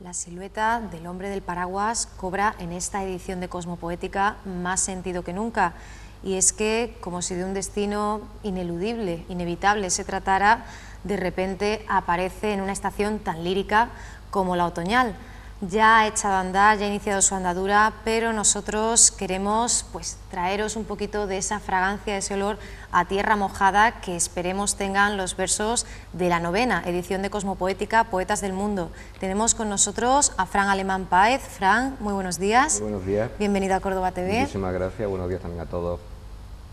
La silueta del hombre del paraguas cobra en esta edición de Cosmopoética más sentido que nunca. Y es que, como si de un destino ineludible, inevitable se tratara, de repente aparece en una estación tan lírica como la otoñal. Ya ha echado a andar, ya ha iniciado su andadura, pero nosotros queremos traeros un poquito de esa fragancia, de ese olor a tierra mojada que esperemos tengan los versos de la 9ª edición de Cosmopoética, Poetas del Mundo. Tenemos con nosotros a Fran Alemán Páez. Fran, muy buenos días. Muy buenos días. Bienvenido a Córdoba TV. Muchísimas gracias, buenos días también a todos.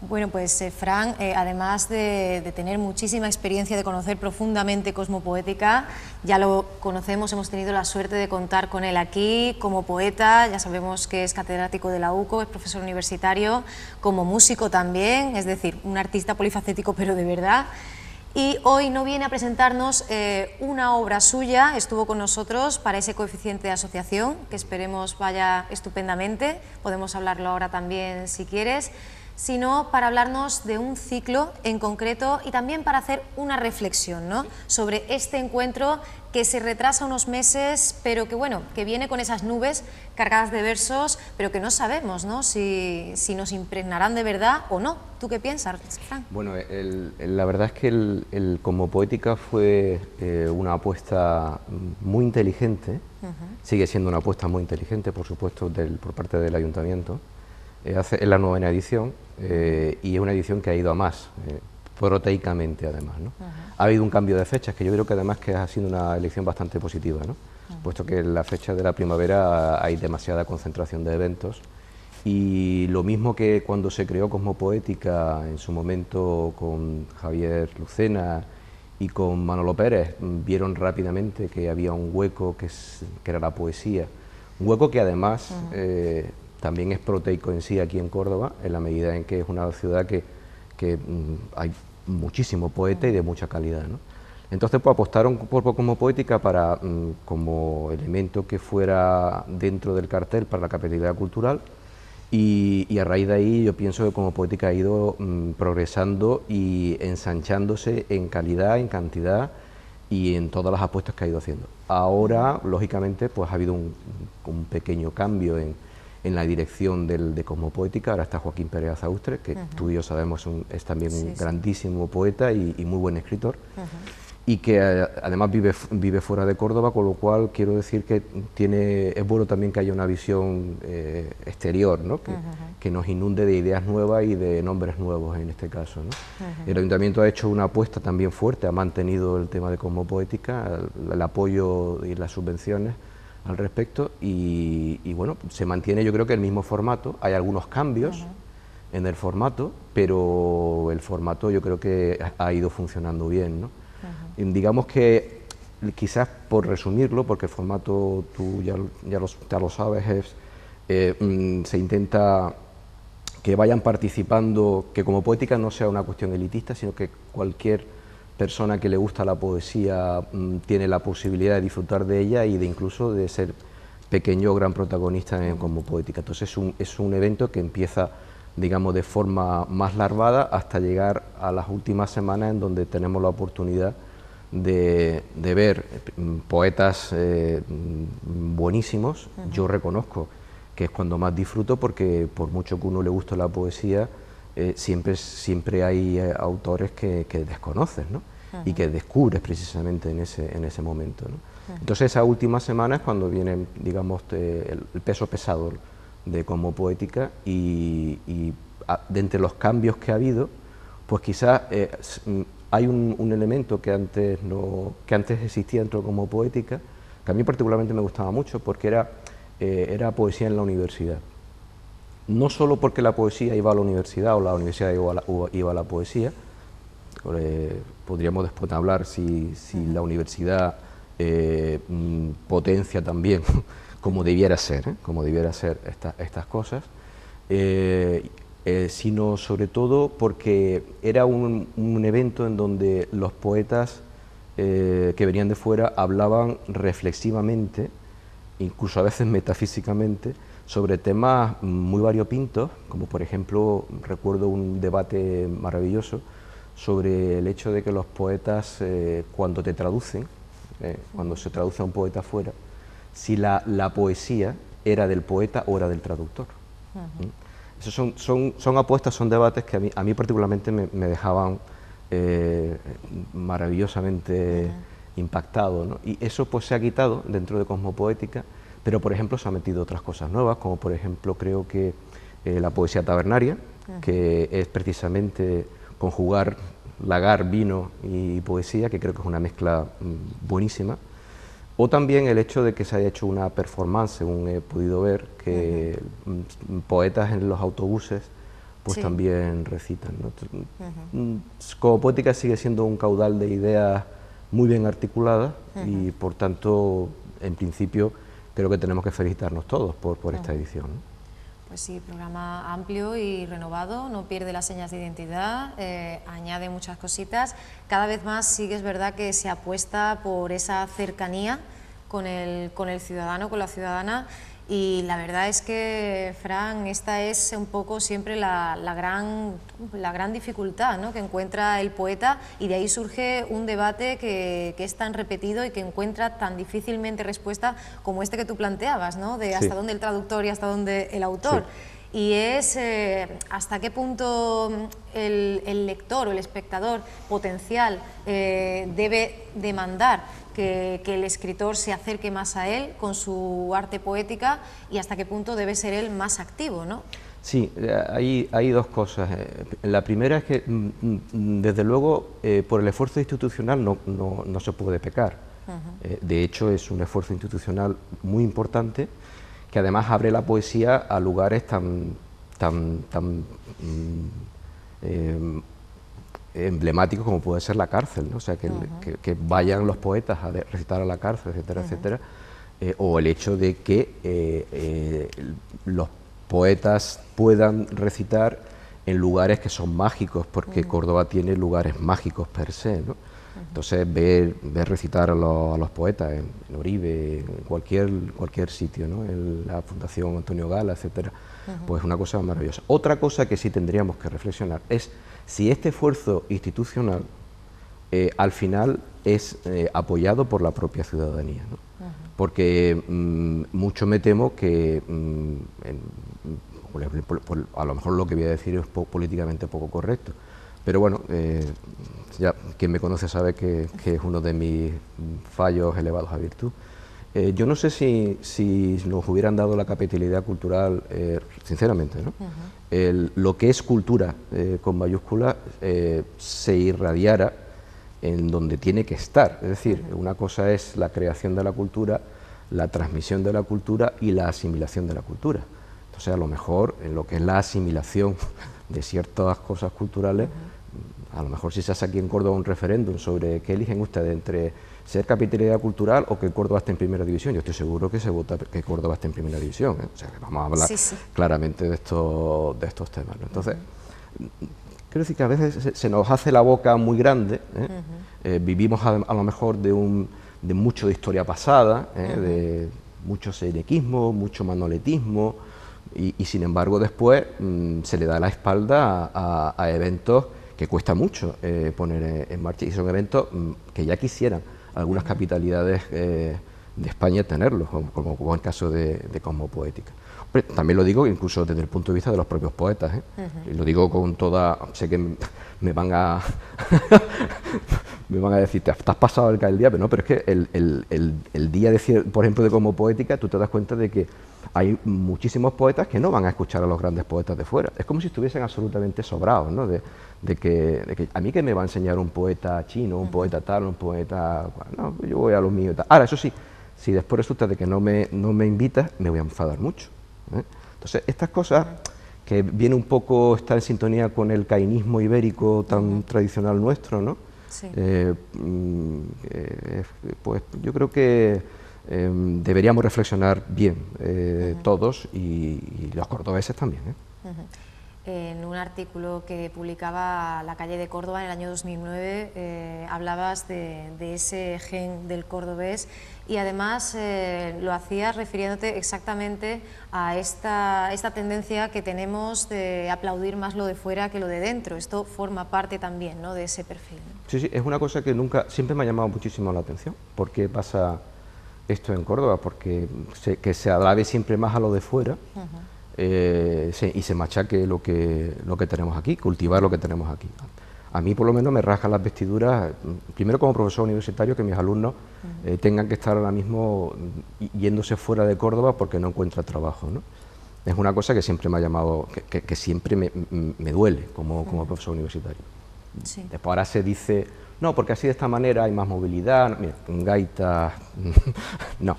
Bueno, pues Fran, además de tener muchísima experiencia, de conocer profundamente Cosmopoética, ya lo conocemos, hemos tenido la suerte de contar con él aquí como poeta, ya sabemos que es catedrático de la UCO, es profesor universitario, como músico también, es decir, un artista polifacético pero de verdad. Y hoy no viene a presentarnos una obra suya, estuvo con nosotros para ese coeficiente de asociación, que esperemos vaya estupendamente, podemos hablarlo ahora también si quieres, sino para hablarnos de un ciclo en concreto y también para hacer una reflexión, ¿no?, sobre este encuentro que se retrasa unos meses, pero que bueno, que viene con esas nubes cargadas de versos, pero que no sabemos, ¿no?, si nos impregnarán de verdad o no. ¿Tú qué piensas, Fran? Bueno, la verdad es que el Cosmopoética fue una apuesta muy inteligente, sigue siendo una apuesta muy inteligente, por supuesto, por parte del Ayuntamiento. Es la 9ª edición y es una edición que ha ido a más, proteicamente además, ¿no? Ha habido un cambio de fechas que yo creo que además que ha sido una elección bastante positiva, ¿no? Puesto que en la fecha de la primavera hay demasiada concentración de eventos y lo mismo que cuando se creó Cosmopoética en su momento con Javier Lucena y con Manolo Pérez, vieron rápidamente que había un hueco que era la poesía, un hueco que además también es proteico en sí aquí en Córdoba, en la medida en que es una ciudad que hay muchísimo poeta y de mucha calidad, ¿no? Entonces pues apostaron por Cosmopoética para como elemento que fuera dentro del cartel para la capitalidad cultural y a raíz de ahí yo pienso que Cosmopoética ha ido progresando y ensanchándose en calidad, en cantidad y en todas las apuestas que ha ido haciendo. Ahora, lógicamente, pues ha habido un pequeño cambio en la dirección de Cosmopoética. Ahora está Joaquín Pérez Azaustre, que tú y yo sabemos es también un grandísimo poeta y muy buen escritor, y que además vive fuera de Córdoba, con lo cual quiero decir que es bueno también que haya una visión exterior, ¿no?, que nos inunde de ideas nuevas y de nombres nuevos en este caso, ¿no? El Ayuntamiento ha hecho una apuesta también fuerte, ha mantenido el tema de Cosmopoética, el apoyo y las subvenciones al respecto y bueno, se mantiene yo creo que el mismo formato, hay algunos cambios en el formato, pero el formato yo creo que ha ido funcionando bien, ¿no? Digamos que quizás por resumirlo, porque el formato tú ya lo sabes, se intenta que vayan participando, que Cosmopoética no sea una cuestión elitista, sino que cualquier persona que le gusta la poesía tiene la posibilidad de disfrutar de ella y de incluso de ser pequeño o gran protagonista en Cosmopoética. Entonces es un evento que empieza, digamos, de forma más larvada hasta llegar a las últimas semanas en donde tenemos la oportunidad de ver poetas buenísimos. Yo reconozco que es cuando más disfruto porque por mucho que uno le guste la poesía, siempre hay autores que desconoces, ¿no? Y que descubres precisamente en ese momento, ¿no? Entonces esa última semana es cuando viene, digamos, el peso pesado de Cosmopoética y de entre los cambios que ha habido, pues quizás hay un elemento que antes existía dentro de Cosmopoética, que a mí particularmente me gustaba mucho porque era poesía en la universidad. No solo porque la poesía iba a la universidad o la universidad iba a la poesía, podríamos después hablar si la universidad potencia también como debiera ser estas cosas, sino sobre todo porque era un evento en donde los poetas que venían de fuera hablaban reflexivamente, incluso a veces metafísicamente, sobre temas muy variopintos, como por ejemplo, recuerdo un debate maravilloso sobre el hecho de que los poetas, cuando te traducen, cuando se traduce a un poeta fuera, si la poesía era del poeta o era del traductor. Esos son apuestas, son debates que a mí particularmente me dejaban maravillosamente impactado, ¿no? Y eso pues se ha quitado dentro de Cosmopoética, pero por ejemplo se han metido otras cosas nuevas, como por ejemplo creo que la poesía tabernaria, que es precisamente conjugar lagar, vino y poesía, que creo que es una mezcla buenísima. O también el hecho de que se haya hecho una performance, según he podido ver, que poetas en los autobuses pues también recitan, ¿no? Cosmopoética sigue siendo un caudal de ideas muy bien articuladas y por tanto, en principio, creo que tenemos que felicitarnos todos por esta edición, ¿no? Pues sí, programa amplio y renovado, no pierde las señas de identidad, añade muchas cositas. Cada vez más sí que es verdad que se apuesta por esa cercanía con el ciudadano, con la ciudadana, y la verdad es que, Fran, esta es un poco siempre la gran dificultad, ¿no?, que encuentra el poeta, y de ahí surge un debate que es tan repetido y que encuentra tan difícilmente respuesta como este que tú planteabas, ¿no?, de hasta dónde el traductor y hasta dónde el autor. Y es hasta qué punto el lector o el espectador potencial debe demandar que el escritor se acerque más a él con su arte poética, y hasta qué punto debe ser él más activo, ¿no? Sí, hay dos cosas. La primera es que, desde luego, por el esfuerzo institucional no se puede pecar. De hecho, es un esfuerzo institucional muy importante, que además abre la poesía a lugares tan emblemáticos como puede ser la cárcel, ¿no? O sea, que vayan los poetas a recitar a la cárcel, etcétera, etcétera, o el hecho de que los poetas puedan recitar en lugares que son mágicos, porque Córdoba tiene lugares mágicos per se, ¿no? Entonces, ver recitar a los poetas en Oribe, en cualquier sitio, ¿no?, en la Fundación Antonio Gala, etcétera, pues es una cosa maravillosa. Otra cosa que sí tendríamos que reflexionar es si este esfuerzo institucional al final es apoyado por la propia ciudadanía, ¿no? Porque mucho me temo que, a lo mejor lo que voy a decir es políticamente poco correcto, pero bueno, ya quien me conoce sabe que es uno de mis fallos elevados a virtud. Yo no sé si nos hubieran dado la capitalidad cultural, sinceramente, ¿no?, lo que es cultura con mayúscula se irradiara en donde tiene que estar. Es decir, una cosa es la creación de la cultura, la transmisión de la cultura y la asimilación de la cultura. Entonces, a lo mejor en lo que es la asimilación de ciertas cosas culturales, a lo mejor si se hace aquí en Córdoba un referéndum sobre qué eligen ustedes entre ser capitalidad cultural o que Córdoba esté en primera división, yo estoy seguro que se vota que Córdoba esté en primera división, ¿eh? O sea, que vamos a hablar claramente de estos temas, ¿no? Entonces, quiero decir que a veces se nos hace la boca muy grande, vivimos a lo mejor de mucho de historia pasada, de mucho senequismo, mucho manoletismo, y sin embargo después se le da la espalda a eventos que cuesta mucho poner en marcha, y son eventos que ya quisieran algunas capitalidades de España tenerlos, como el caso de Cosmopoética. También lo digo incluso desde el punto de vista de los propios poetas, y lo digo con toda... Sé que me van a me van a decir, te has pasado el día, pero no, pero es que el día, por ejemplo, de Cosmopoética, tú te das cuenta de que hay muchísimos poetas que no van a escuchar a los grandes poetas de fuera. Es como si estuviesen absolutamente sobrados, ¿no?, de que a mí que me va a enseñar un poeta chino, un poeta tal, un poeta... No, yo voy a lo mío y tal. Ahora, eso sí, si después resulta de que no me invitas, me voy a enfadar mucho, ¿eh? Entonces, estas cosas que viene un poco, está en sintonía con el cainismo ibérico tan tradicional nuestro, ¿no? Sí. Pues yo creo que deberíamos reflexionar bien todos, y los cordobeses también, ¿eh? En un artículo que publicaba La Calle de Córdoba en el año 2009, hablabas de ese gen del cordobés y además lo hacías refiriéndote exactamente a esta tendencia que tenemos de aplaudir más lo de fuera que lo de dentro. Esto forma parte también, ¿no?, de ese perfil. Sí, sí, es una cosa que siempre me ha llamado muchísimo la atención. ¿Por qué pasa esto en Córdoba? Porque que se alabe siempre más a lo de fuera. Y se machaque lo que tenemos aquí, cultivar lo que tenemos aquí. A mí por lo menos me rasgan las vestiduras, primero como profesor universitario, que mis alumnos tengan que estar ahora mismo yéndose fuera de Córdoba porque no encuentran trabajo, ¿no? Es una cosa que siempre me ha llamado, que siempre me duele como profesor universitario. Sí. Después ahora se dice, no, porque así de esta manera hay más movilidad, mira, gaitas, no.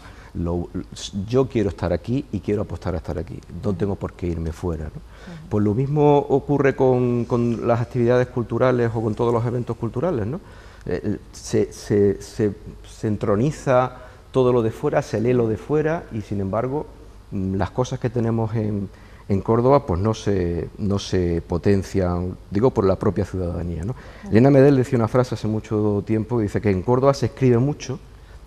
Yo quiero estar aquí y quiero apostar a estar aquí, no tengo por qué irme fuera, ¿no? Pues lo mismo ocurre con las actividades culturales o con todos los eventos culturales, ¿no? Se entroniza todo lo de fuera, se lee lo de fuera y sin embargo las cosas que tenemos en Córdoba pues no se potencian, digo, por la propia ciudadanía, ¿no? Elena Medel decía una frase hace mucho tiempo que dice que en Córdoba se escribe mucho,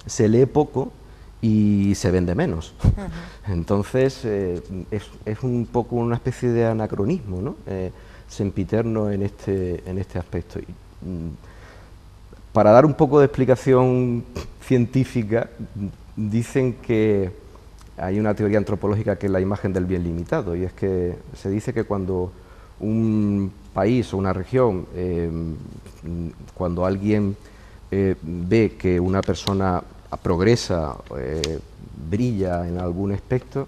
se lee poco y se vende menos. Entonces es un poco una especie de anacronismo, ¿no? Sempiterno en este aspecto. Para dar un poco de explicación científica, dicen que hay una teoría antropológica que es la imagen del bien limitado, y es que se dice que cuando un país o una región, cuando alguien ve que una persona progresa, brilla en algún aspecto,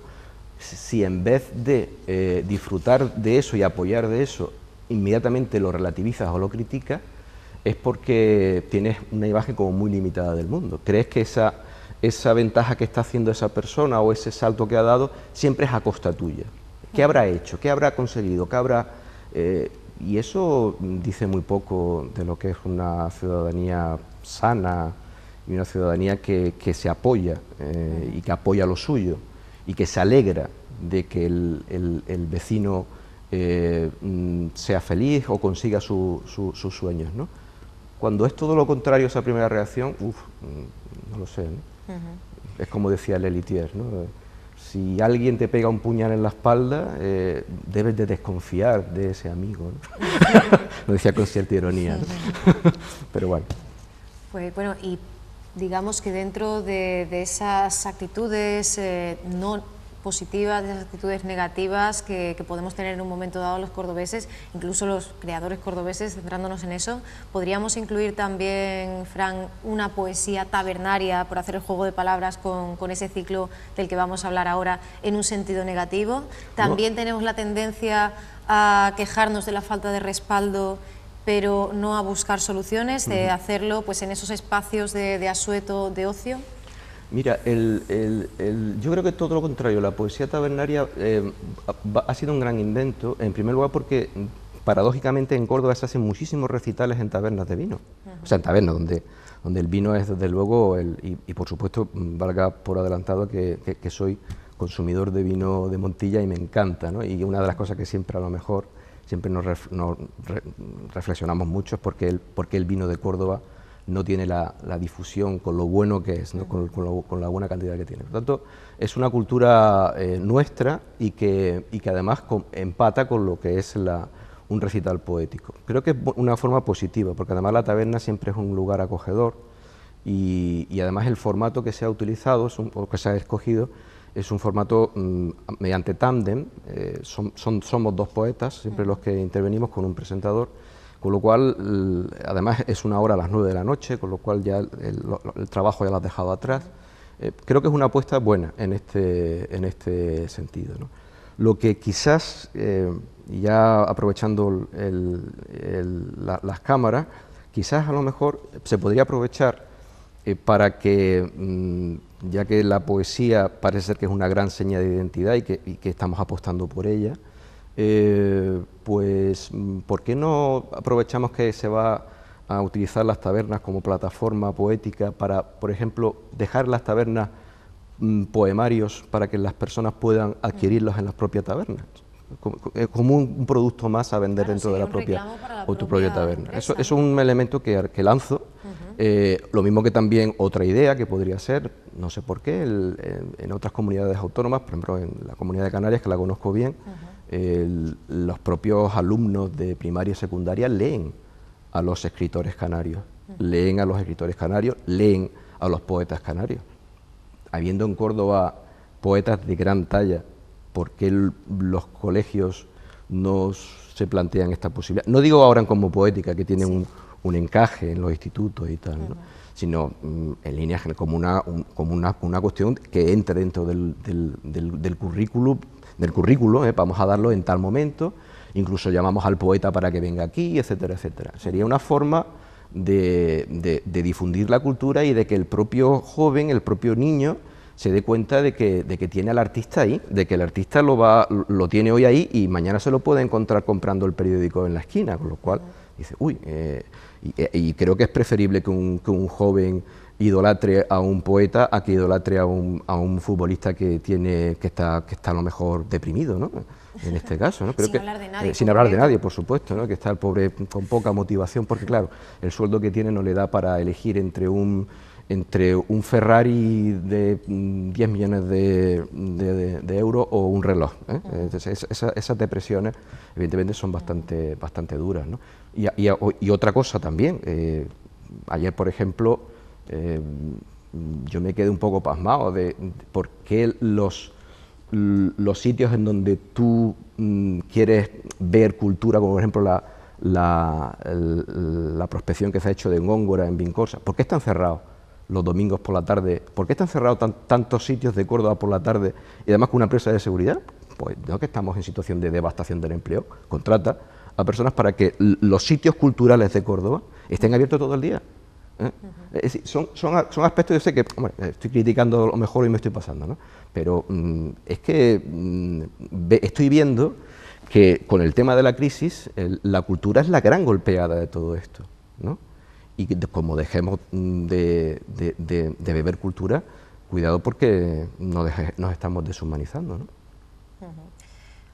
si en vez de disfrutar de eso y apoyar de eso, inmediatamente lo relativizas o lo criticas, es porque tienes una imagen como muy limitada del mundo. Crees que esa ventaja que está haciendo esa persona o ese salto que ha dado siempre es a costa tuya. ¿Qué habrá hecho? ¿Qué habrá conseguido? ¿Qué habrá...? Y eso dice muy poco de lo que es una ciudadanía sana y una ciudadanía que se apoya y que apoya lo suyo y que se alegra de que el vecino sea feliz o consiga sus sueños, ¿no? Cuando es todo lo contrario a esa primera reacción, no lo sé, ¿no? Es como decía Lelitier, ¿no? Si alguien te pega un puñal en la espalda, debes de desconfiar de ese amigo, ¿no? Lo decía con cierta ironía, ¿no? Pero bueno. Pues bueno, y digamos que dentro de esas actitudes no positivas, de esas actitudes negativas que podemos tener en un momento dado los cordobeses, incluso los creadores cordobeses, centrándonos en eso, podríamos incluir también, Fran, una poesía tabernaria, por hacer el juego de palabras con ese ciclo del que vamos a hablar ahora, en un sentido negativo. También tenemos la tendencia a quejarnos de la falta de respaldo, pero no a buscar soluciones, de hacerlo pues en esos espacios de asueto, de ocio. Mira, yo creo que todo lo contrario, la poesía tabernaria ha sido un gran invento, en primer lugar porque paradójicamente en Córdoba se hacen muchísimos recitales en tabernas de vino, o sea, en tabernas donde el vino es desde luego, y por supuesto valga por adelantado que soy consumidor de vino de Montilla y me encanta, ¿no? Y una de las cosas que siempre a lo mejor siempre nos reflexionamos mucho es porque el vino de Córdoba no tiene la difusión con lo bueno que es, ¿no? con la buena cantidad que tiene. Por tanto, es una cultura nuestra y que además empata con lo que es un recital poético. Creo que es una forma positiva, porque además la taberna siempre es un lugar acogedor y además el formato que se ha utilizado o que se ha escogido es un formato mediante tándem, somos dos poetas, siempre los que intervenimos con un presentador, con lo cual, además es una hora a las 9 de la noche, con lo cual ya el trabajo ya lo has dejado atrás. Creo que es una apuesta buena en este sentido, ¿no? Lo que quizás, ya aprovechando las cámaras, quizás a lo mejor se podría aprovechar para que, ya que la poesía parece ser que es una gran seña de identidad y que estamos apostando por ella, pues ¿por qué no aprovechamos que se va a utilizar las tabernas como plataforma poética para, por ejemplo, dejar las tabernas poemarios para que las personas puedan adquirirlos en las propias tabernas? como un producto más a vender dentro de la propia taberna. Eso es un elemento que lanzo. Lo mismo que también otra idea que podría ser, no sé por qué, en otras comunidades autónomas, por ejemplo en la Comunidad de Canarias, que la conozco bien, los propios alumnos de primaria y secundaria leen a los escritores canarios, leen a los escritores canarios, leen a los poetas canarios. Habiendo en Córdoba poetas de gran talla, ¿por qué los colegios no se plantean esta posibilidad? No digo ahora en Cosmopoética, que tienen un encaje en los institutos y tal, ¿no? Sino en líneas como una cuestión que entre dentro del currículo, vamos a darlo en tal momento, incluso llamamos al poeta para que venga aquí, etcétera, etcétera. Sería una forma de difundir la cultura y de que el propio joven, el propio niño, se dé cuenta de que tiene al artista ahí, de que el artista lo tiene hoy ahí y mañana se lo puede encontrar comprando el periódico en la esquina, con lo cual dice, uy, y creo que es preferible que un joven idolatre a un poeta a que idolatre a un futbolista que está a lo mejor deprimido, ¿no? En este caso, ¿no? Sin hablar de nadie. Sin hablar de nadie, por supuesto, ¿no? Que está el pobre con poca motivación, porque claro, el sueldo que tiene no le da para elegir entre un Ferrari de 10 millones de euros o un reloj, ¿eh? Entonces, esas depresiones evidentemente son bastante duras, ¿no? Y otra cosa también, ayer por ejemplo yo me quedé un poco pasmado de por qué los sitios en donde tú quieres ver cultura, como por ejemplo la prospección que se ha hecho de Góngora en Vincorsa, ¿por qué están cerrados los domingos por la tarde? ¿Por qué están cerrados tantos sitios de Córdoba por la tarde y además con una empresa de seguridad? Pues no, que estamos en situación de devastación del empleo. Contrata a personas para que los sitios culturales de Córdoba estén abiertos todo el día. Es decir, son aspectos, yo sé que estoy criticando a lo mejor y me estoy pasando, ¿no? Pero es que estoy viendo que con el tema de la crisis la cultura es la gran golpeada de todo esto, ¿no? Y que como dejemos de beber cultura, cuidado porque nos estamos deshumanizando, ¿no?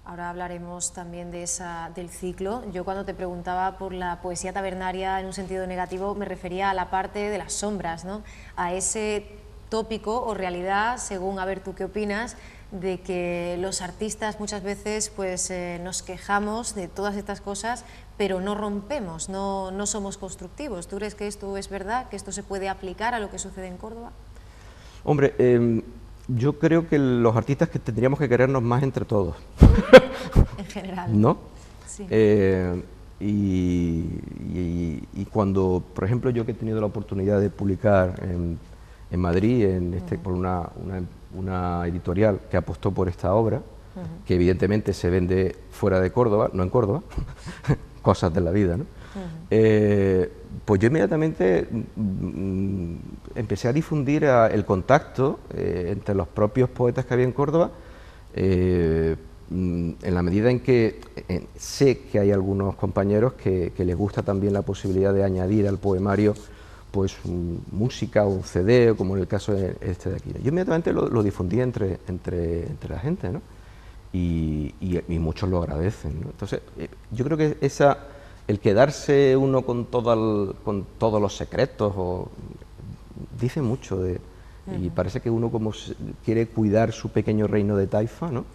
Ahora hablaremos también del ciclo. Yo cuando te preguntaba por la poesía tabernaria en un sentido negativo me refería a la parte de las sombras, ¿no? A ese tópico o realidad, según, a ver tú qué opinas, de que los artistas muchas veces pues nos quejamos de todas estas cosas, pero no rompemos, no somos constructivos. ¿Tú crees que esto es verdad, que esto se puede aplicar a lo que sucede en Córdoba? Hombre, yo creo que los artistas que tendríamos que querernos más entre todos. En general. ¿No? Sí. Y cuando, por ejemplo, yo que he tenido la oportunidad de publicar en Madrid, por una editorial que apostó por esta obra, que evidentemente se vende fuera de Córdoba, no en Córdoba, cosas de la vida, ¿no? Pues yo inmediatamente empecé a difundir el contacto entre los propios poetas que había en Córdoba, en la medida en que sé que hay algunos compañeros que les gusta también la posibilidad de añadir al poemario pues música o un CD, como en el caso de este de aquí. Yo inmediatamente lo difundí entre la gente, ¿no? Y muchos lo agradecen, ¿no? Entonces, yo creo que el quedarse uno con todos los secretos dice mucho y parece que uno como quiere cuidar su pequeño reino de taifa, ¿no?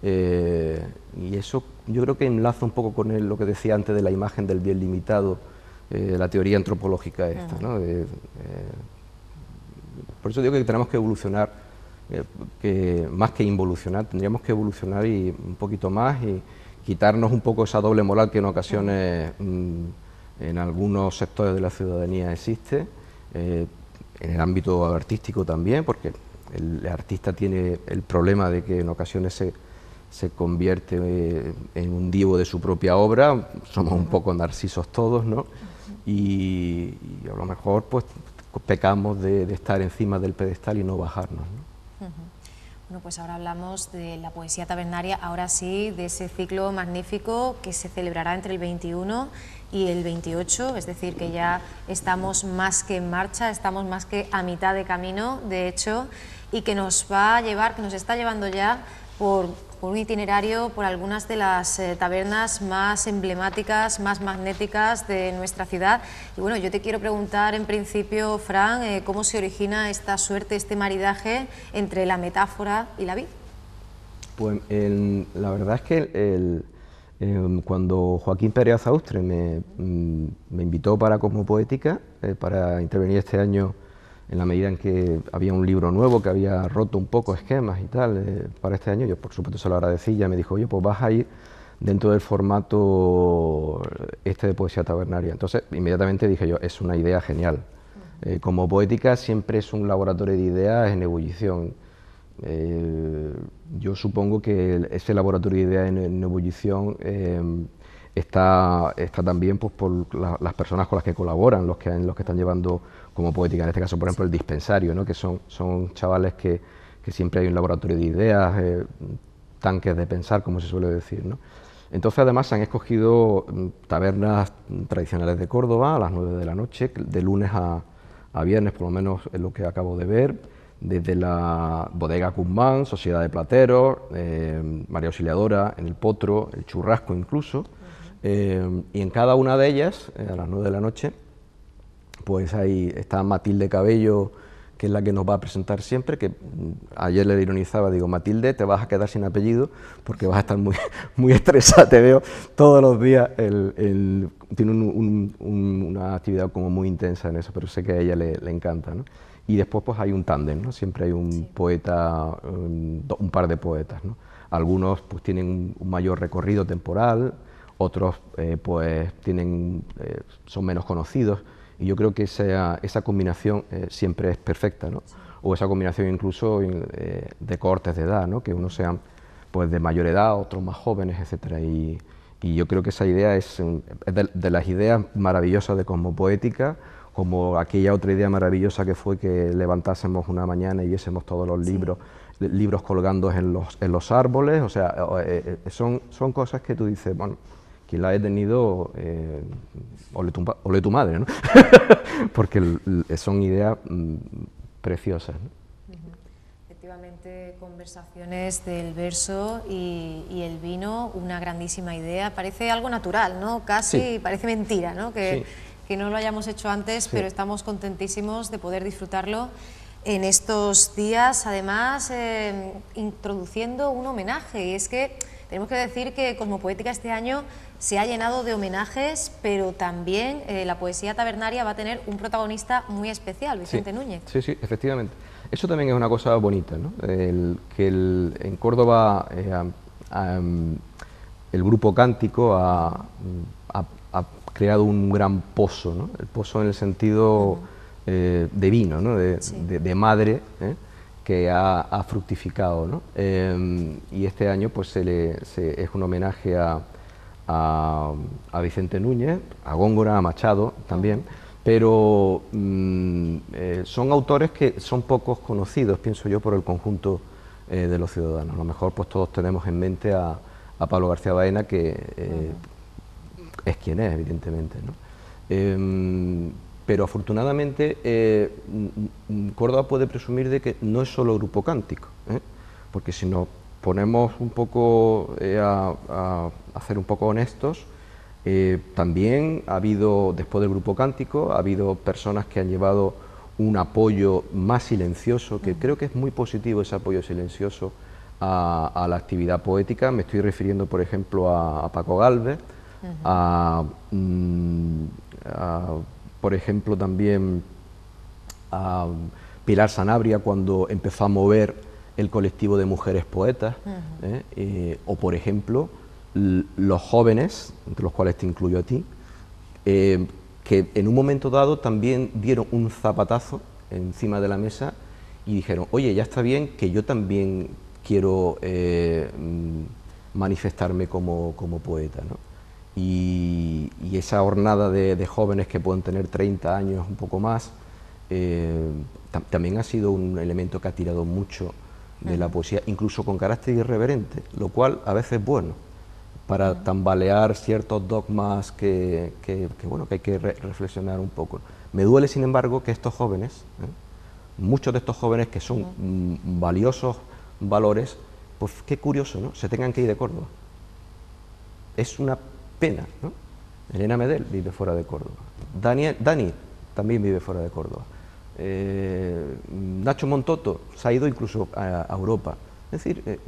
Y eso yo creo que enlaza un poco con lo que decía antes de la imagen del bien limitado, la teoría antropológica esta, ¿no? Por eso digo que tenemos que evolucionar, que más que involucionar, tendríamos que evolucionar y un poquito más y quitarnos un poco esa doble moral que en ocasiones en algunos sectores de la ciudadanía existe, en el ámbito artístico también, porque el artista tiene el problema de que en ocasiones se convierte en un divo de su propia obra, somos un poco narcisos todos, ¿no? Y a lo mejor pues pecamos de estar encima del pedestal y no bajarnos, ¿no? Bueno, pues ahora hablamos de la poesía tabernaria, ahora sí, de ese ciclo magnífico que se celebrará entre el 21 y el 28, es decir, que ya estamos más que en marcha, estamos más que a mitad de camino, de hecho, y que nos va a llevar, que nos está llevando ya por un itinerario por algunas de las tabernas más emblemáticas, más magnéticas de nuestra ciudad. Y bueno, yo te quiero preguntar en principio, Fran, ¿cómo se origina esta suerte, este maridaje entre la metáfora y la vid? Pues la verdad es que cuando Joaquín Pérez Azaustre me invitó para Cosmopoética, para intervenir este año en la medida en que había un libro nuevo que había roto un poco esquemas y tal, para este año, yo por supuesto se lo agradecí, ya me dijo, oye, pues vas a ir dentro del formato este de poesía tabernaria. Entonces, inmediatamente dije yo, es una idea genial. Cosmopoética siempre es un laboratorio de ideas en ebullición. Yo supongo que ese laboratorio de ideas en ebullición está también pues, por las personas con las que colaboran, los que están llevando Cosmopoética, en este caso, por ejemplo, el dispensario, ¿no? Que son chavales que siempre hay un laboratorio de ideas, tanques de pensar, como se suele decir, ¿no? Entonces, además, se han escogido tabernas tradicionales de Córdoba a las 9 de la noche, de lunes a viernes, por lo menos es lo que acabo de ver, desde la Bodega Guzmán, Sociedad de Plateros, María Auxiliadora, en el Potro, el Churrasco incluso, y en cada una de ellas, a las 9 de la noche, pues ahí está Matilde Cabello, que es la que nos va a presentar siempre, que ayer le ironizaba, digo, Matilde, te vas a quedar sin apellido porque vas a estar muy estresada, te veo todos los días, tiene una actividad como muy intensa en eso, pero sé que a ella le encanta, ¿no? Y después pues hay un tándem, ¿no? Siempre hay un poeta, un par de poetas, ¿no? Algunos pues tienen un mayor recorrido temporal, otros pues son menos conocidos, y yo creo que esa combinación siempre es perfecta, ¿no? O esa combinación incluso de cortes de edad, ¿no? Que unos sean pues de mayor edad, otros más jóvenes, etcétera. Y yo creo que esa idea es de las ideas maravillosas de Cosmopoética, como aquella otra idea maravillosa que fue que levantásemos una mañana y viésemos todos los libros colgando en los árboles. O sea, son cosas que tú dices, bueno, quien la haya tenido, ole tu madre, ¿no? Porque son ideas preciosas, ¿no? Efectivamente, conversaciones del verso y el vino, una grandísima idea. Parece algo natural, ¿no? Casi Sí. parece mentira, ¿no? Que no lo hayamos hecho antes, Sí. pero estamos contentísimos de poder disfrutarlo en estos días, además introduciendo un homenaje. Y es que tenemos que decir que Cosmopoética este año se ha llenado de homenajes, pero también la poesía tabernaria va a tener un protagonista muy especial, Vicente Núñez. Sí, sí, efectivamente. Eso también es una cosa bonita, ¿no? En Córdoba el grupo Cántico ha creado un gran pozo, ¿no? El pozo en el sentido de vino, ¿no? de madre, que ha fructificado, ¿no? Y este año pues es un homenaje a Vicente Núñez, a Góngora, a Machado también, pero son autores que son pocos conocidos, pienso yo, por el conjunto de los ciudadanos. A lo mejor pues todos tenemos en mente a Pablo García Baena, que es quien es, evidentemente, ¿no? Pero afortunadamente Córdoba puede presumir de que no es solo grupo cántico, porque si nos ponemos un poco a ser un poco honestos, también ha habido, después del grupo cántico, ha habido personas que han llevado un apoyo más silencioso, que creo que es muy positivo ese apoyo silencioso a la actividad poética. Me estoy refiriendo, por ejemplo, a Paco Gálvez, por ejemplo, también a Pilar Sanabria, cuando empezó a mover el colectivo de mujeres poetas, o por ejemplo, los jóvenes, entre los cuales te incluyo a ti, que en un momento dado también dieron un zapatazo encima de la mesa y dijeron, oye, ya está bien, que yo también quiero manifestarme como poeta, ¿no? Y esa hornada de jóvenes que pueden tener 30 años, un poco más, también ha sido un elemento que ha tirado mucho de la poesía, incluso con carácter irreverente, lo cual a veces es bueno, para tambalear ciertos dogmas que bueno, que hay que reflexionar un poco. Me duele, sin embargo, que estos jóvenes, muchos de estos jóvenes que son valiosos valores, pues qué curioso, ¿no?, se tengan que ir de Córdoba. Es una pena, ¿no? Elena Medel vive fuera de Córdoba. Dani también vive fuera de Córdoba. Nacho Montoto se ha ido incluso a Europa. Es decir,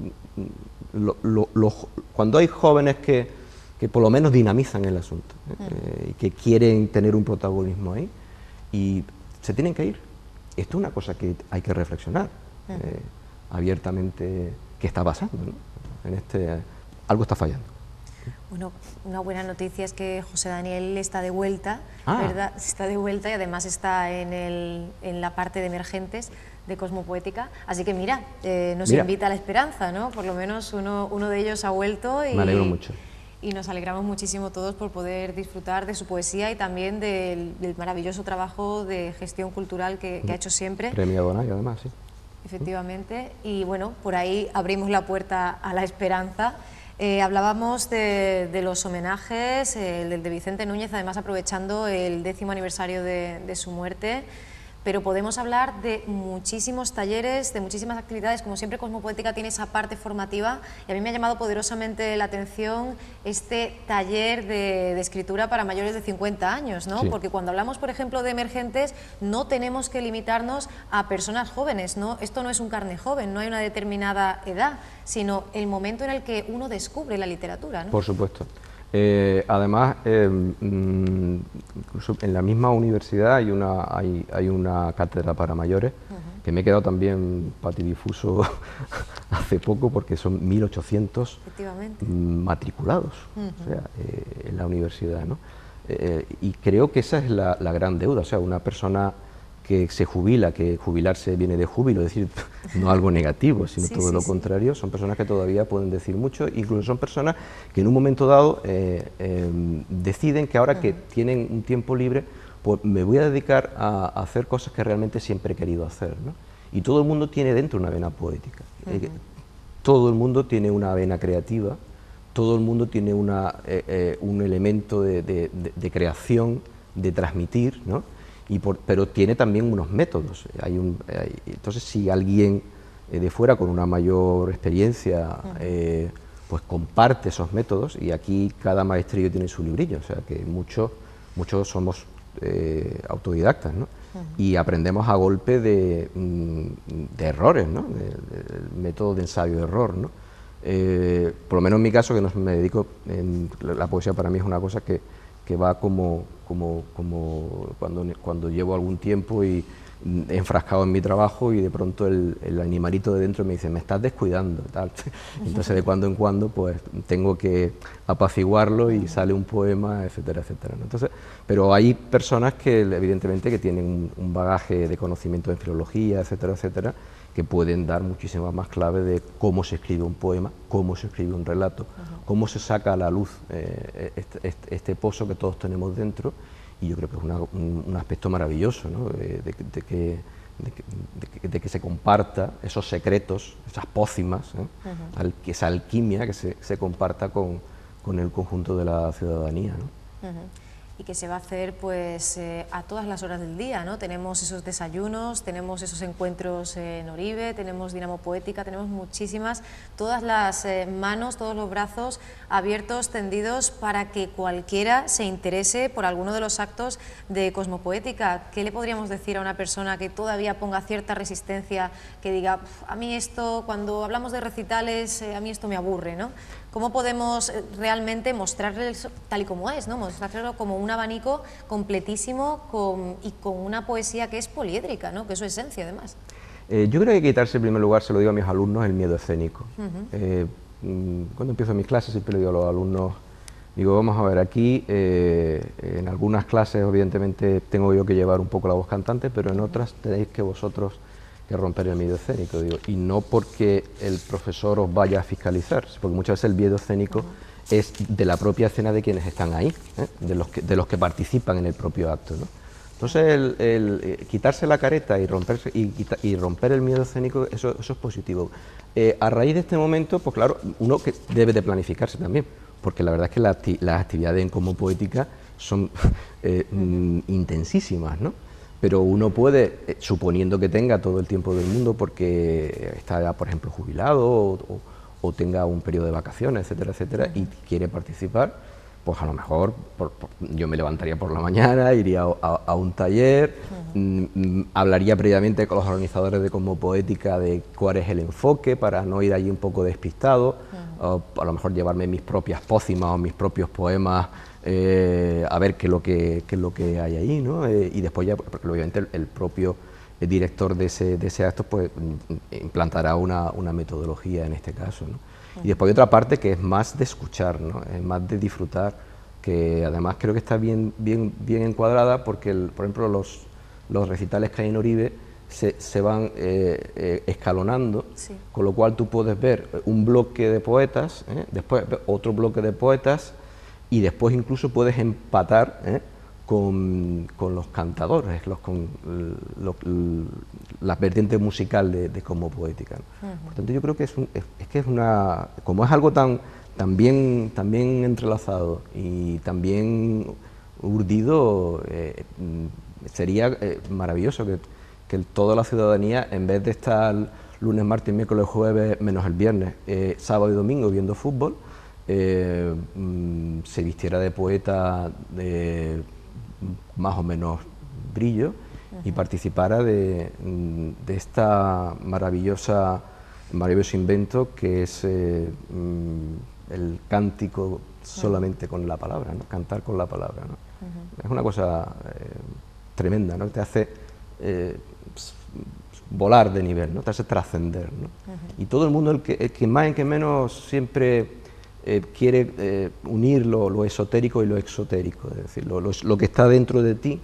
cuando hay jóvenes que por lo menos dinamizan el asunto, y que quieren tener un protagonismo ahí, y se tienen que ir. Esto es una cosa que hay que reflexionar abiertamente, qué está pasando, ¿no? Algo está fallando. Bueno, una buena noticia es que José Daniel está de vuelta, ¿verdad? Está de vuelta y además está en la parte de emergentes de Cosmopoética. Así que mira, nos invita a la esperanza, ¿no? Por lo menos uno de ellos ha vuelto y... Me alegro mucho. Y nos alegramos muchísimo todos por poder disfrutar de su poesía y también del maravilloso trabajo de gestión cultural que ha hecho siempre. Premio Donay, además, sí. Efectivamente. Y bueno, por ahí abrimos la puerta a la esperanza. Hablábamos de los homenajes, el de Vicente Núñez, además aprovechando el 10º aniversario de su muerte, pero podemos hablar de muchísimos talleres, de muchísimas actividades. Como siempre, Cosmopoética tiene esa parte formativa y a mí me ha llamado poderosamente la atención este taller de escritura para mayores de 50 años, ¿no? Sí. Porque cuando hablamos, por ejemplo, de emergentes, no tenemos que limitarnos a personas jóvenes, ¿no? Esto no es un carné joven, no hay una determinada edad, sino el momento en el que uno descubre la literatura, ¿no? Por supuesto. Además, incluso en la misma universidad hay una cátedra para mayores, que me he quedado también patidifuso hace poco, porque son 1.800 matriculados, o sea, en la universidad, ¿no? Y creo que esa es la gran deuda, o sea, una persona que se jubila, que jubilarse viene de júbilo, es decir, no algo negativo, sino todo lo contrario, son personas que todavía pueden decir mucho, incluso son personas que en un momento dado deciden que ahora que tienen un tiempo libre, pues me voy a dedicar a hacer cosas que realmente siempre he querido hacer, ¿no? Y todo el mundo tiene dentro una vena poética, todo el mundo tiene una vena creativa, todo el mundo tiene un elemento de creación, de transmitir, ¿no? Pero tiene también unos métodos. Entonces, si alguien de fuera con una mayor experiencia pues comparte esos métodos, y aquí cada maestrillo tiene su librillo, o sea que muchos somos autodictas, ¿no? Y aprendemos a golpe de errores, ¿no? Del método de ensayo-error, ¿no? Por lo menos en mi caso, que me dedico, la poesía para mí es una cosa que va como cuando llevo algún tiempo y enfrascado en mi trabajo, y de pronto el animalito de dentro me dice, me estás descuidando, tal. Entonces de cuando en cuando pues tengo que apaciguarlo y sale un poema, etcétera, etcétera, ¿no? Entonces, pero hay personas que evidentemente que tienen un bagaje de conocimiento de filología, etcétera, etcétera, que pueden dar muchísimas más claves de cómo se escribe un poema, cómo se escribe un relato, cómo se saca a la luz este pozo que todos tenemos dentro, y yo creo que es un aspecto maravilloso, ¿no? de que se comparta esos secretos, esas pócimas, esa alquimia que se comparta con el conjunto de la ciudadanía, ¿no? Y que se va a hacer pues a todas las horas del día, ¿no? Tenemos esos desayunos, tenemos esos encuentros en Oribe, tenemos Dinamo Poética, tenemos muchísimas, todas las manos, todos los brazos abiertos, tendidos, para que cualquiera se interese por alguno de los actos de Cosmopoética. ¿Qué le podríamos decir a una persona que todavía ponga cierta resistencia, que diga, a mí esto, cuando hablamos de recitales, a mí esto me aburre, ¿no? ¿Cómo podemos realmente mostrarle tal y como es, ¿no? Mostrarlo como un abanico completísimo y con una poesía que es poliédrica, ¿no? Que es su esencia, además. Yo creo que hay que quitarse, en primer lugar, se lo digo a mis alumnos, el miedo escénico. Cuando empiezo mis clases siempre le digo a los alumnos, digo, vamos a ver, aquí en algunas clases evidentemente tengo yo que llevar un poco la voz cantante, pero en otras tenéis que vosotros que romper el miedo escénico, digo, y no porque el profesor os vaya a fiscalizar, porque muchas veces el miedo escénico es de la propia escena de quienes están ahí, de los que participan en el propio acto, ¿no? Entonces el quitarse la careta y romper el miedo escénico, eso es positivo. A raíz de este momento, pues claro, uno que debe de planificarse también, porque la verdad es que las actividades en Cosmopoética son intensísimas, ¿no? Pero uno puede, suponiendo que tenga todo el tiempo del mundo, porque está, por ejemplo, jubilado o tenga un periodo de vacaciones, etcétera, etcétera, y quiere participar, pues a lo mejor yo me levantaría por la mañana, iría a un taller, hablaría previamente con los organizadores de Cosmopoética de cuál es el enfoque para no ir allí un poco despistado, o a lo mejor llevarme mis propias pócimas o mis propios poemas a ver qué es lo que hay ahí, ¿no? Y después ya, obviamente, el propio director de ese acto pues implantará una metodología en este caso, ¿no? Y después hay otra parte que es más de escuchar, ¿no? Es más de disfrutar, que además creo que está bien encuadrada, porque por ejemplo los recitales que hay en Oribe se van escalonando, sí, con lo cual tú puedes ver un bloque de poetas, después otro bloque de poetas, y después incluso puedes empatar con los cantadores, con la vertiente musical de Cosmopoética, ¿no? Por tanto, yo creo que como es algo tan bien entrelazado y tan bien urdido, sería maravilloso que toda la ciudadanía, en vez de estar lunes, martes, miércoles, jueves, menos el viernes, sábado y domingo viendo fútbol, se vistiera de poeta de más o menos brillo y participara de esta maravilloso invento que es el cántico solamente con la palabra, ¿no? Cantar con la palabra, ¿no? Es una cosa tremenda, ¿no? Te hace volar de nivel, ¿no? Te hace trascender, ¿no? Y todo el mundo, el que más y que menos, siempre quiere unir lo esotérico y lo exotérico, es decir, lo que está dentro de ti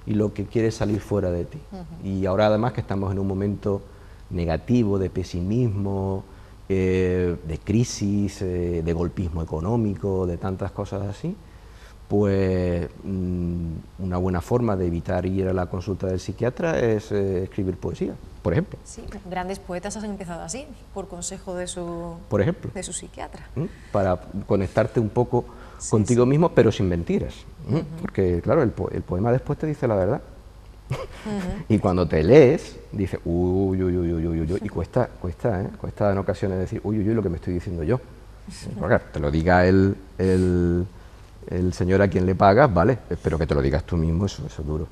y lo que quiere salir fuera de ti. Y ahora además que estamos en un momento negativo, de pesimismo, de crisis, de golpismo económico, de tantas cosas así, pues una buena forma de evitar ir a la consulta del psiquiatra es escribir poesía, por ejemplo. Sí, grandes poetas han empezado así, por consejo de su psiquiatra. Para conectarte un poco contigo mismo, pero sin mentiras. Porque, claro, el poema después te dice la verdad. Y cuando te lees, dices, uy, y cuesta en ocasiones decir, uy, lo que me estoy diciendo yo. Porque te lo diga el señor a quien le pagas, vale, pero que te lo digas tú mismo, eso es duro.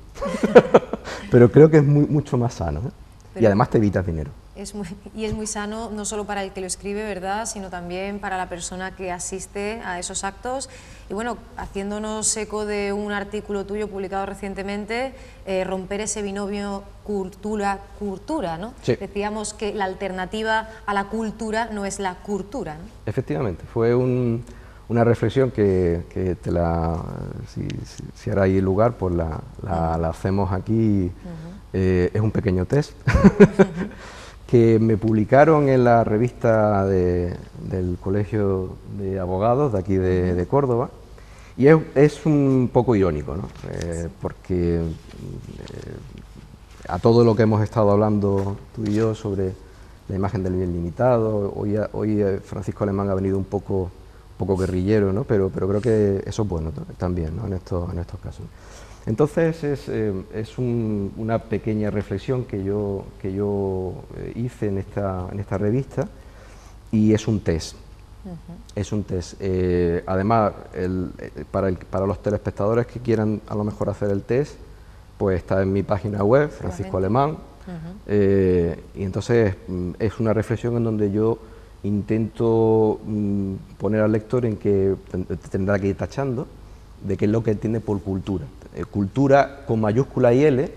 Pero creo que es mucho más sano, ¿eh? Y además te evitas dinero. Es muy sano, no solo para el que lo escribe, ¿verdad?, sino también para la persona que asiste a esos actos. Y bueno, haciéndonos eco de un artículo tuyo publicado recientemente, romper ese binomio cultura-cultura, ¿no? Sí. Decíamos que la alternativa a la cultura no es la cultura, ¿no? Efectivamente, fue una reflexión que si ahora hay lugar, pues la hacemos aquí. Es un pequeño test que me publicaron en la revista del Colegio de Abogados de aquí de Córdoba, y es un poco irónico, ¿no? Porque a todo lo que hemos estado hablando tú y yo sobre la imagen del bien limitado, hoy Francisco Alemán ha venido un poco guerrillero, ¿no? Pero creo que eso es bueno también, ¿no? en estos casos. Entonces es una pequeña reflexión que yo hice en esta revista, y es un test. Es un test. Además, para los telespectadores que quieran a lo mejor hacer el test, pues está en mi página web, Francisco Alemán, y entonces es una reflexión en donde yo intento poner al lector en que tendrá que ir tachando de qué es lo que entiende por cultura. Cultura con mayúscula y L,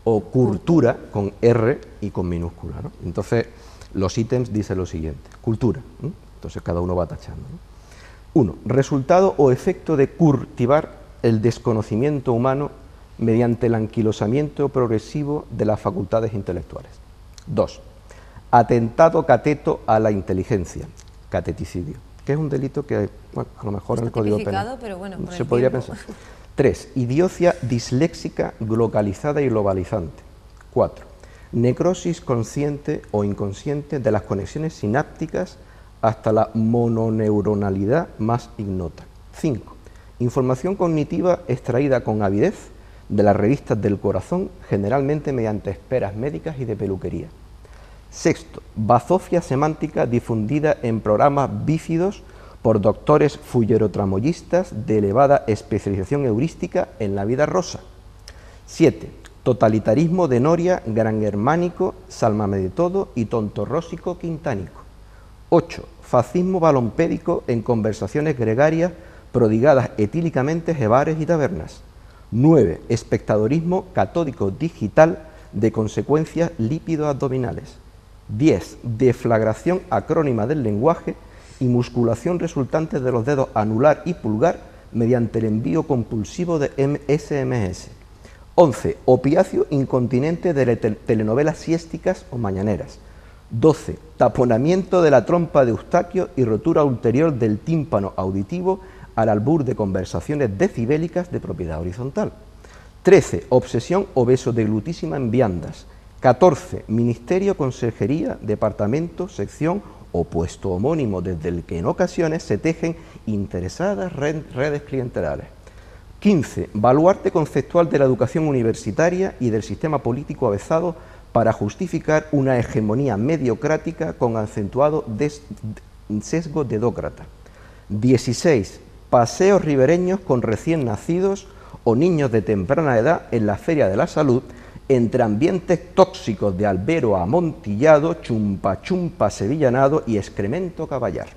o cultura con R y con minúscula, ¿no? Entonces los ítems dicen lo siguiente: cultura, ¿no? Entonces cada uno va tachando, ¿no? 1. Resultado o efecto de cultivar el desconocimiento humano mediante el anquilosamiento progresivo de las facultades intelectuales. 2. Atentado cateto a la inteligencia, cateticidio, que es un delito que, bueno, a lo mejor en el Código Penal, pero bueno, se podría pensar. 3. Idiocia disléxica localizada y globalizante. 4. Necrosis consciente o inconsciente de las conexiones sinápticas hasta la mononeuronalidad más ignota. 5. Información cognitiva extraída con avidez de las revistas del corazón, generalmente mediante esperas médicas y de peluquería. Sexto, bazofia semántica difundida en programas bífidos por doctores fullerotramoyistas de elevada especialización heurística en la vida rosa. 7. Totalitarismo de Noria, gran germánico, salmamedetodo y tontorrósico quintánico. 8. Fascismo balompédico en conversaciones gregarias prodigadas etílicamente en bares y tabernas. 9. Espectadorismo catódico digital de consecuencias lípido-abdominales. 10. Deflagración acrónima del lenguaje y musculación resultante de los dedos anular y pulgar mediante el envío compulsivo de SMS. 11. Opiáceo incontinente de telenovelas siésticas o mañaneras. 12. Taponamiento de la trompa de Eustaquio y rotura ulterior del tímpano auditivo al albur de conversaciones decibélicas de propiedad horizontal. 13. Obsesión obeso-deglutísima en viandas. 14. Ministerio, consejería, departamento, sección o puesto homónimo desde el que en ocasiones se tejen interesadas redes clientelares. 15. Baluarte conceptual de la educación universitaria y del sistema político avezado para justificar una hegemonía mediocrática con acentuado sesgo dedócrata. 16. Paseos ribereños con recién nacidos o niños de temprana edad en la Feria de la Salud entre ambientes tóxicos de albero amontillado, chumpa chumpa sevillanado y excremento caballar.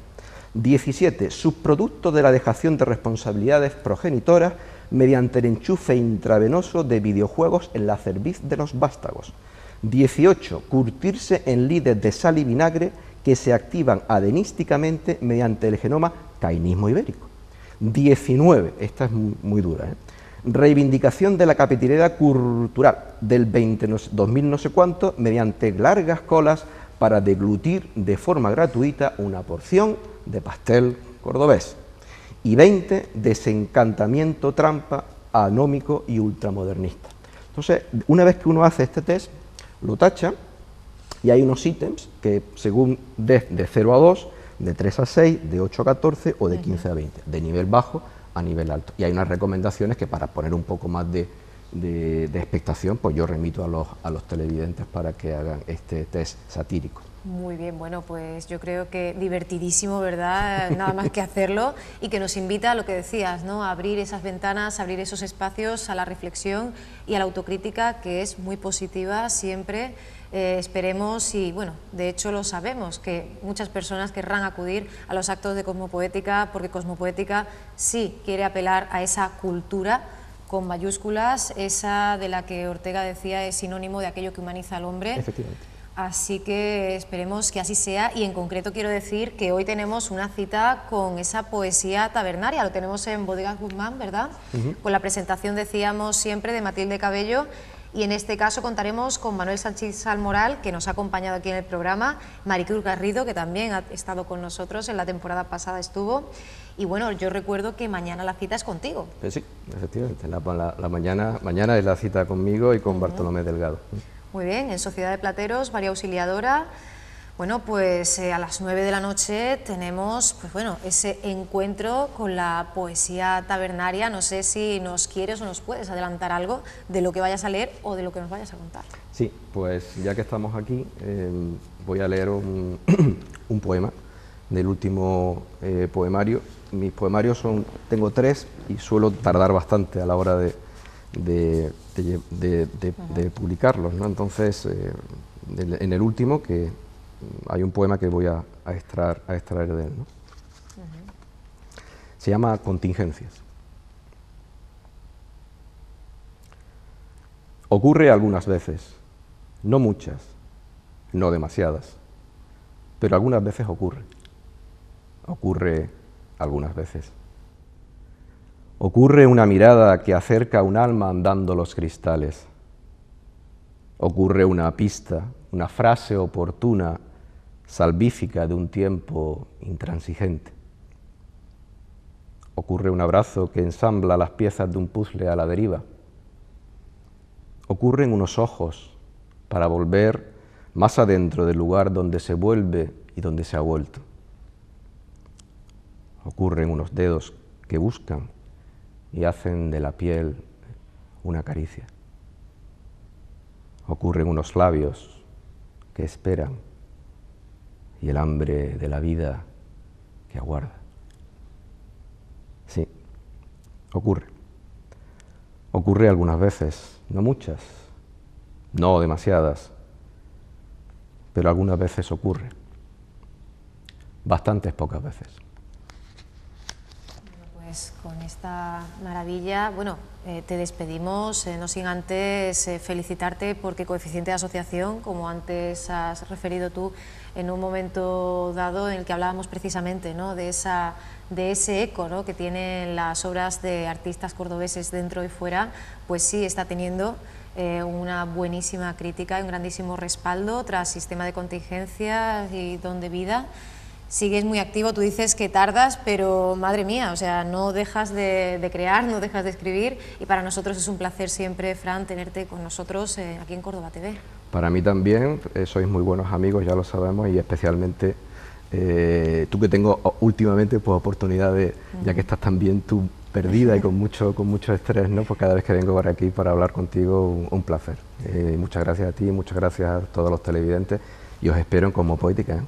17. Subproducto de la dejación de responsabilidades progenitoras mediante el enchufe intravenoso de videojuegos en la cerviz de los vástagos. 18. Curtirse en lides de sal y vinagre que se activan adenísticamente mediante el genoma cainismo ibérico. 19. Esta es muy dura, reivindicación de la capitalidad cultural del 2000 no sé cuánto mediante largas colas para deglutir de forma gratuita una porción de pastel cordobés. Y 20. Desencantamiento trampa anómico y ultramodernista. Entonces, una vez que uno hace este test, lo tacha y hay unos ítems que según de 0 a 2, de 3 a 6, de 8 a 14 o de 15 a 20, de nivel bajo a nivel alto. Y hay unas recomendaciones que para poner un poco más de expectación, pues yo remito a los televidentes para que hagan este test satírico. Muy bien, bueno, pues yo creo que divertidísimo, ¿verdad? Nada más que hacerlo y que nos invita a lo que decías, ¿no? A abrir esas ventanas, a abrir esos espacios a la reflexión y a la autocrítica, que es muy positiva siempre. Esperemos y, bueno, de hecho lo sabemos, que muchas personas querrán acudir a los actos de Cosmopoética, porque Cosmopoética sí quiere apelar a esa cultura con mayúsculas, esa de la que Ortega decía es sinónimo de aquello que humaniza al hombre. Efectivamente. Así que esperemos que así sea, y en concreto quiero decir que hoy tenemos una cita con esa poesía tabernaria, lo tenemos en Bodegas Guzmán, ¿verdad? Con la presentación, decíamos siempre, de Matilde Cabello, y en este caso contaremos con Manuel Sánchez Salmoral, que nos ha acompañado aquí en el programa, Maricruz Garrido, que también ha estado con nosotros, en la temporada pasada estuvo, y bueno, yo recuerdo que mañana la cita es contigo. Pues sí, efectivamente, la mañana es la cita conmigo y con Bartolomé Delgado. Muy bien, en Sociedad de Plateros, María Auxiliadora. Bueno, pues a las 9 de la noche tenemos, pues bueno, ese encuentro con la poesía tabernaria. No sé si nos quieres o nos puedes adelantar algo de lo que vayas a leer o de lo que nos vayas a contar. Sí, pues ya que estamos aquí, voy a leer un poema del último poemario. Mis poemarios tengo 3 y suelo tardar bastante a la hora de publicarlos, ¿no? Entonces, en el último, que hay un poema que voy a extraer de él, ¿no? Se llama Contingencias. Ocurre algunas veces, no muchas, no demasiadas, pero algunas veces ocurre. Ocurre algunas veces. Ocurre una mirada que acerca un alma andando los cristales. Ocurre una pista, una frase oportuna, salvífica de un tiempo intransigente. Ocurre un abrazo que ensambla las piezas de un puzzle a la deriva. Ocurren unos ojos para volver más adentro del lugar donde se vuelve y donde se ha vuelto. Ocurren unos dedos que buscan y hacen de la piel una caricia. Ocurren unos labios que esperan y el hambre de la vida que aguarda. Sí, ocurre. Ocurre algunas veces, no muchas, no demasiadas, pero algunas veces ocurre. Bastantes pocas veces. Pues con esta maravilla, bueno, te despedimos, no sin antes felicitarte porque Coeficiente de Asociación, como antes has referido tú, en un momento dado en el que hablábamos precisamente, ¿no?, de ese eco, ¿no?, que tienen las obras de artistas cordobeses dentro y fuera, pues sí está teniendo una buenísima crítica y un grandísimo respaldo tras sistema de contingencia y don de vida. Sigues muy activo, tú dices que tardas, pero madre mía, o sea, no dejas de crear, no dejas de escribir, y para nosotros es un placer siempre, Fran, tenerte con nosotros aquí en Córdoba TV. Para mí también, sois muy buenos amigos, ya lo sabemos, y especialmente tú, que tengo últimamente pues oportunidad de, ya que estás también tú perdida y con mucho estrés, ¿no?, pues cada vez que vengo por aquí para hablar contigo, un placer. Muchas gracias a ti, muchas gracias a todos los televidentes, y os espero en Cosmopoética, ¿eh?